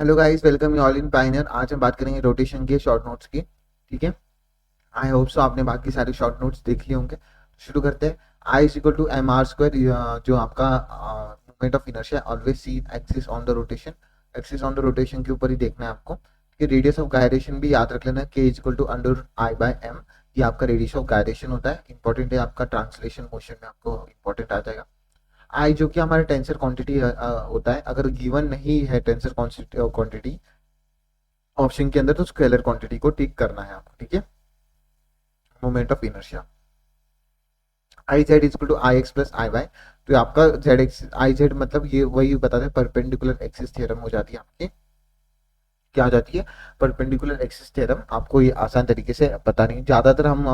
Hello guys, welcome you all in pioneer. आज हम बात करेंगे रोटेशन के शॉर्ट नोट्स की। ठीक है। आई होप सो आपने बाकी सारे शॉर्ट नोट्स देख लिए होंगे। शुरू करते हैं। I is equal to M R square, जो आपका moment of inertia always C axis on the rotation. Axis on the rotation के ऊपर ही देखना है आपको। कि रेडियस ऑफ गायरेशन भी याद रख लेना, K is equal to under I by M. ये आपका रेडियस ऑफ गायरेशन होता है, इंपॉर्टेंट है। आपका ट्रांसलेशन मोशन में आपको इंपॉर्टेंट आ जाएगा। आई जो कि हमारा टेंसर क्वांटिटी होता है। अगर गिवन नहीं है टेंसर क्वांटिटी ऑप्शन के अंदर, तो स्केलर क्वांटिटी को टिक करना है आपको। ठीक है। Moment of inertia I Z is to I X plus I Y. तो आपका जेड एक्स आई जेड मतलब ये वही बताते हैं, परपेंडिकुलर एक्सिस थ्योरम हो जाती है आपकी। क्या हो जाती है? Perpendicular axis theorem. आपको ये आसान तरीके से पता नहीं, ज्यादातर हम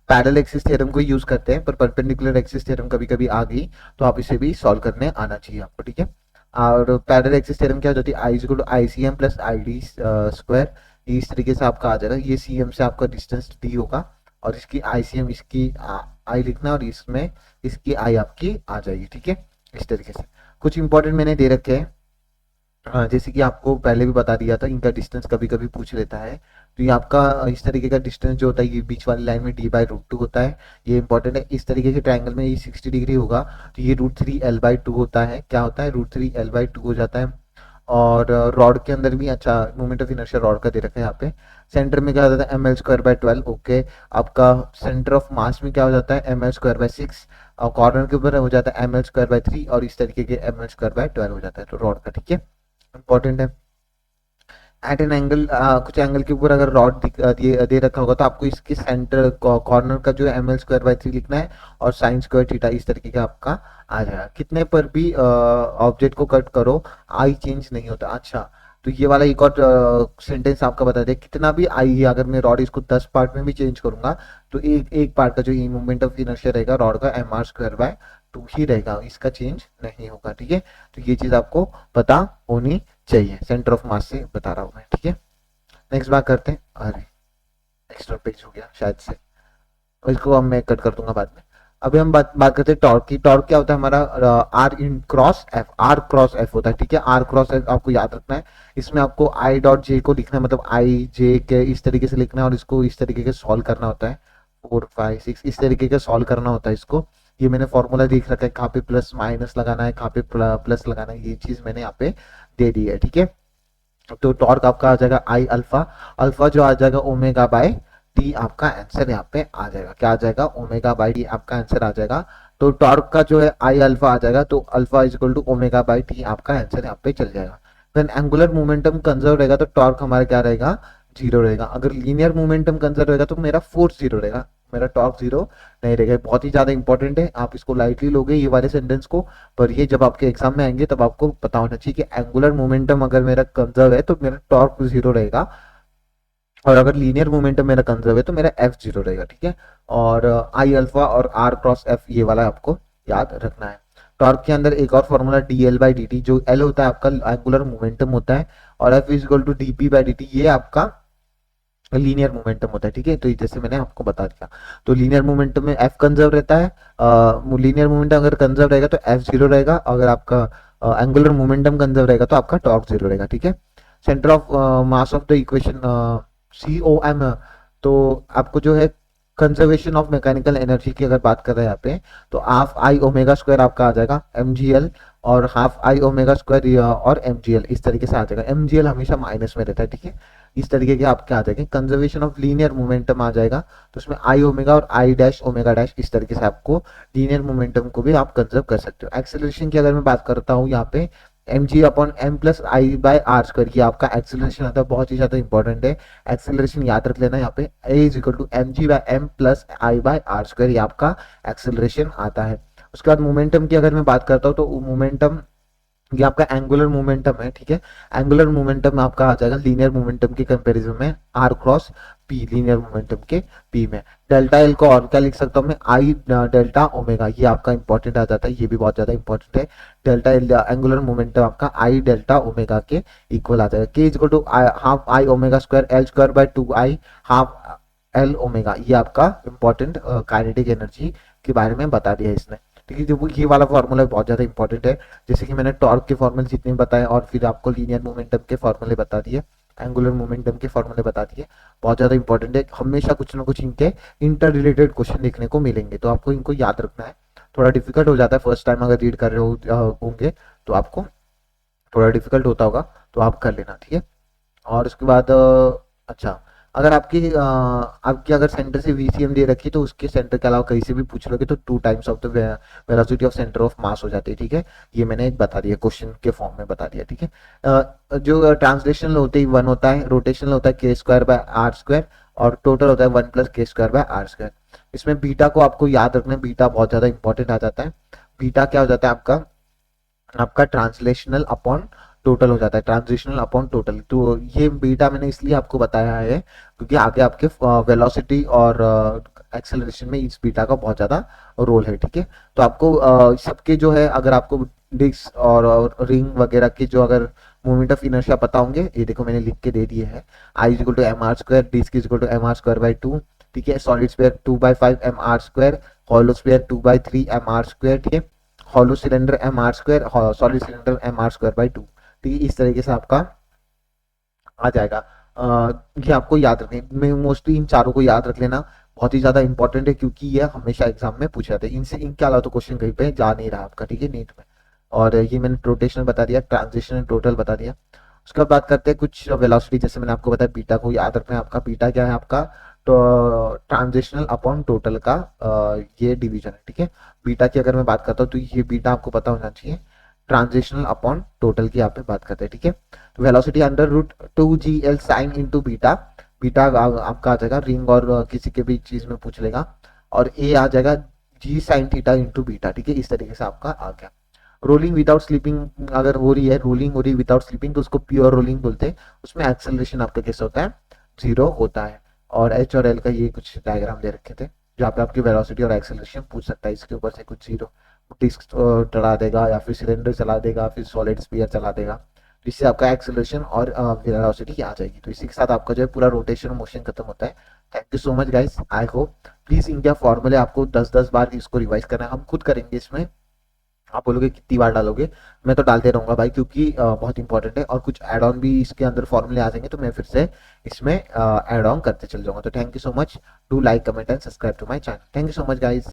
पैरेलल एक्सिस थ्योरम को यूज करते हैं, पर परपेंडिकुलर एक्सिस थ्योरम कभी कभी आ गई तो आप इसे भी सॉल्व करने आना चाहिए आपको। ठीक है। और पैरेलल एक्सिस थ्योरम क्या हो जाती है? I equal to I C M plus I D square. इस तरीके से आपका आ जाएगा। ये सी एम से आपका डिस्टेंस डी होगा, और इसकी आई सी एम, इसकी आई लिखना, और इसमें इसकी आई आपकी आ जाएगी। ठीक है। इस तरीके से कुछ इंपॉर्टेंट मैंने दे रखे हैं। जैसे कि आपको पहले भी बता दिया था, इनका डिस्टेंस कभी कभी पूछ लेता है। तो ये आपका इस तरीके का डिस्टेंस जो होता है, ये बीच वाली लाइन में डी बाई रूट टू होता है। ये इंपॉर्टेंट है। इस तरीके के ट्रायंगल में ये 60 डिग्री होगा, तो ये root three L by two होता है। क्या होता है? Root three L by two हो जाता है। और रॉड के अंदर भी अच्छा मोमेंट ऑफ इनर्शिया रॉड का दे रखा है यहाँ पे। सेंटर में क्या हो जाता है? M L square by 12। Okay. आपका सेंटर ऑफ मास में क्या हो जाता है? M L square by 6। और कॉर्नर के ऊपर हो जाता है एम एल स्क्वायर बाय 3, और इस तरीके के एम एल स्क्वायर बाय 12 हो जाता है तो रॉड का। ठीक है। इंपॉर्टेंट है। एट एन एंगल, कुछ एंगल के ऊपर अगर रॉड दे रखा होगा, तो आपको इसके सेंटर कॉर्नर का जो है एम एल स्क्वायर बाई 3 लिखना है, और साइन स्क्वायर थीटा इस तरीके का आपका आ जाएगा। कितने पर भी ऑब्जेक्ट को कट करो, आई चेंज नहीं होता। अच्छा, तो ये वाला एक और सेंटेंस आपका बता दे, कितना भी आई है, अगर मैं रॉड इसको 10 पार्ट में भी चेंज करूंगा, तो एक एक पार्ट का जो मोमेंट ऑफ इनर्शिया रहेगा रॉड का, एम आर स्क्वायर बाय 2 ही रहेगा, इसका चेंज नहीं होगा। ठीक है। तो ये चीज आपको पता होनी चाहिए। सेंटर ऑफ मास से बता रहा हूँ मैं। ठीक है। नेक्स्ट बात करते हैं। अरे, एक्स्ट्रा पेज हो गया शायद से, इसको अब मैं कट कर दूंगा बाद में। अभी हम बात करते हैं टॉर्क की। टॉर्क क्या होता है हमारा? R in cross F. R cross F होता है। ठीक है। आर क्रॉस एफ आपको याद रखना है। इसमें आपको आई डॉट जे को लिखना है, मतलब आई जे के इस तरीके से लिखना है, और इसको इस तरीके से सॉल्व करना होता है। 4 5 6 इस तरीके का सॉल्व करना होता है इसको। ये मैंने फॉर्मूला देख रखा है, कहाँ पे प्लस माइनस लगाना है, कहाँ पे प्लस लगाना है, ये चीज मैंने यहाँ पे दे दी है। ठीक है। तो टॉर्क आपका आ जाएगा आई अल्फा। अल्फा जो आ जाएगा ओमेगा बाय टी, आपका आंसर यहाँ पे आ जाएगा। क्या आ जाएगा? ओमेगा बाय टी आपका आंसर आ जाएगा। तो टॉर्क का जो है आई अल्फा आ जाएगा, तो alpha is equal to omega by T आपका आंसर यहाँ पे चल जाएगा। देन एंगुलर मोमेंटम कंजर्व रहेगा, तो टॉर्क हमारा क्या रहेगा? जीरो रहेगा। अगर लीनियर मोमेंटम कंजर्व रहेगा, तो मेरा फोर्स जीरो रहेगा, मेरा टॉर्क जीरो नहीं रहेगा। बहुत ही ज्यादा इंपॉर्टेंट है, आप इसको लाइटली लोगे ये वाले सेंटेंस को, पर ये जब आपके एग्जाम में आएंगे तब आपको पता होना चाहिए कि एंगुलर मोमेंटम अगर मेरा कंजर्व है तो मेरा टॉर्क जीरो रहेगा, और अगर लीनियर मोमेंटम मेरा कंजर्व है तो मेरा एफ जीरो रहेगा। ठीक है। और आई अल्फा और आर क्रॉस एफ, ये वाला आपको याद रखना है। टॉर्क के अंदर एक और formula D L by D T, जो एल होता है आपका एंगुलर मोमेंटम होता है, और F is equal to D P by D T, ये आपका लीनियर मोमेंटम होता है। ठीक है। तो जैसे मैंने आपको बता दिया, तो लीनियर मोमेंटम में एफ कंजर्व रहता है। लीनियर मोमेंटम अगर कंजर्व रहेगा तो एफ जीरो रहेगा, अगर आपका एंगुलर मोमेंटम कंजर्व रहेगा तो आपका टॉर्क जीरो रहेगा। ठीक है। Centre of mass of the equation C O M. तो आपको जो है कंजर्वेशन ऑफ मैकेनिकल एनर्जी की अगर बात कर रहे हैं यहाँ पे, तो हाफ आई ओमेगा स्क्वायर आपका आ जाएगा एम जी एल, और हाफ आई ओमेगा स्क्वायर और एम जी एल इस तरीके से आ जाएगा। एम जी एल हमेशा माइनस में रहता है। ठीक है। इस तरीके के आपके आ जाएंगे। कंजर्वेशन ऑफ लीनियर मोमेंटम आ जाएगा, तो उसमें आई ओमेगा और आई डैश ओमेगा डैश इस तरीके से आपको लीनियर मोमेंटम को भी आप कंजर्व कर सकते हो। एक्सेलरेशन की अगर मैं बात करता हूँ यहाँ पे, M G upon M plus I by are square, ये आपका एक्सेलरेशन आता है, बहुत ही ज्यादा इंपॉर्टेंट है। एक्सेलरेशन याद रख लेना यहाँ पे, a is equal to m g by m plus I by are square, ये आपका एक्सेलरेशन आता है। उसके बाद मोमेंटम की अगर मैं बात करता हूँ, तो मोमेंटम ये आपका एंगुलर मोमेंटम है। ठीक है। एंगुलर मोमेंटम आपका आ जाएगा लीनियर मोमेंटम के कंपैरिजन में r cross p, linear momentum के पी में। डेल्टा एल को और क्या लिख सकता हूँ मैं? आई डेल्टा ओमेगा, ये आपका इंपॉर्टेंट आ जाता है, ये भी बहुत ज्यादा इंपॉर्टेंट है। डेल्टा एल एंगुलर मोमेंटम आपका आई डेल्टा ओमेगा के इक्वल आ जाएगा। K equal to half I omega square L square by 2 I half L omega, ये आपका इंपॉर्टेंट काइनेटिक एनर्जी के बारे में बता दिया इसने। ठीक है। जो ये वाला फार्मूला बहुत ज़्यादा इंपॉर्टेंट है, जैसे कि मैंने टॉर्क के फार्मूले जितने बताए और फिर आपको लीनियर मोमेंटम के फार्मूले बता दिए, एंगुलर मोमेंटम के फार्मूले बता दिए, बहुत ज़्यादा इंपॉर्टेंट है। हमेशा कुछ ना कुछ इनके इंटर रिलेटेड क्वेश्चन देखने को मिलेंगे, तो आपको इनको याद रखना है। थोड़ा डिफिकल्ट हो जाता है फर्स्ट टाइम अगर रीड कर रहे होंगे तो आपको थोड़ा डिफिकल्ट होता होगा, तो आप कर लेना, ठीक है। और उसके बाद अच्छा, अगर आपकी अगर सेंटर से वीसीएम दे रखी तो उसके सेंटर के अलावा कहीं से भी पूछ लोगे तो 2 times of the velocity of centre of मास हो जाती है, ठीक है। ये मैंने एक बता दिया, क्वेश्चन के फॉर्म में बता दिया, ठीक है। जो ट्रांसलेशनल होते ही 1 होता है, रोटेशनल होता है k² / r², और टोटल होता है 1 + k² / r²। इसमें बीटा को आपको याद रखना है, बीटा बहुत ज्यादा इंपॉर्टेंट आ जाता है। बीटा क्या हो जाता है आपका, आपका ट्रांसलेशनल अपॉन टोटल हो जाता है, ट्रांजिशनल अपॉन टोटल। तो ये बीटा मैंने इसलिए आपको बताया है क्योंकि आगे आपके वेलोसिटी और एक्सेलरेशन में इस बीटा का बहुत ज्यादा रोल है, ठीक है। तो आपको सबके जो है, अगर आपको डिस्क और रिंग वगैरह के जो अगर मोमेंट ऑफ इनर्शिया पता होंगे, ये देखो मैंने लिख के दे दिए हैं। I = mr², डिस्क = mr²/2, ठीक है। Solid sphere 2/5 mr², hollow sphere 2/3 mr², ठीक है। Hollow cylinder mr², solid cylinder mr²/2, ठीक है। इस तरीके से आपका आ जाएगा। ये आपको याद रखने, मोस्टली इन चारों को याद रख लेना, बहुत ही ज्यादा इंपॉर्टेंट है क्योंकि ये हमेशा एग्जाम में पूछे जाते हैं। इनसे इनके अलावा तो क्वेश्चन कहीं पे जा नहीं रहा आपका, ठीक है, नीट में। और ये मैंने रोटेशनल बता दिया, ट्रांजिशन टोटल बता दिया। उसके बाद बात करते हैं कुछ वेलोसिटी, जैसे मैंने आपको बताया बीटा को याद रखना है। आपका बीटा क्या है, आपका तो ट्रांजिशनल अपॉन टोटल का ये डिवीजन है, ठीक है। बीटा की अगर मैं बात करता हूँ तो ये बीटा आपको पता होना चाहिए, ट्रांजिशनल अपॉन टोटल की यहाँ पे बात करते हैं, ठीक है। तो velocity √2gl sine into beta, beta आपका आ जाएगा रिंग और किसी के भी चीज में पूछ लेगा, और ए आ जाएगा g sine theta into beta, ठीक है। इस तरीके से आपका आ गया। रोलिंग विदाउट स्लीपिंग अगर हो रही है, रोलिंग हो रही है विदाउट स्लीपिंग, तो उसको प्योर रोलिंग बोलते हैं। उसमें एक्सेलरेशन आपका कैसे होता है, 0 होता है। और एच और एल का ये कुछ डायग्राम दे रखे थे जहाँ पे आपकी वेलोसिटी और एक्सेलरेशन पूछ सकता है, इसके ऊपर से कुछ 0 डिस्क चला देगा या फिर सिलेंडर चला देगा, फिर सॉलिड स्फीयर चला देगा, जिससे आपका एक्सेलरेशन और वेलोसिटी आ जाएगी। तो इसी के साथ आपका जो है पूरा रोटेशन मोशन खत्म होता है। Thank you so much guys, I hope please इनका फॉर्मूले आपको 10-10 बार इसको रिवाइज करना है, हम खुद करेंगे इसमें। आप बोलोगे कितनी बार डालोगे, मैं तो डालते रहूंगा भाई, क्योंकि बहुत इंपॉर्टेंट है। और कुछ एड ऑन भी इसके अंदर फॉर्मूले आ जाएंगे तो मैं फिर से इसमें एड ऑन करते चल जाऊंगा। तो thank you so much, do like comment and subscribe to my channel. Thank you so much guys.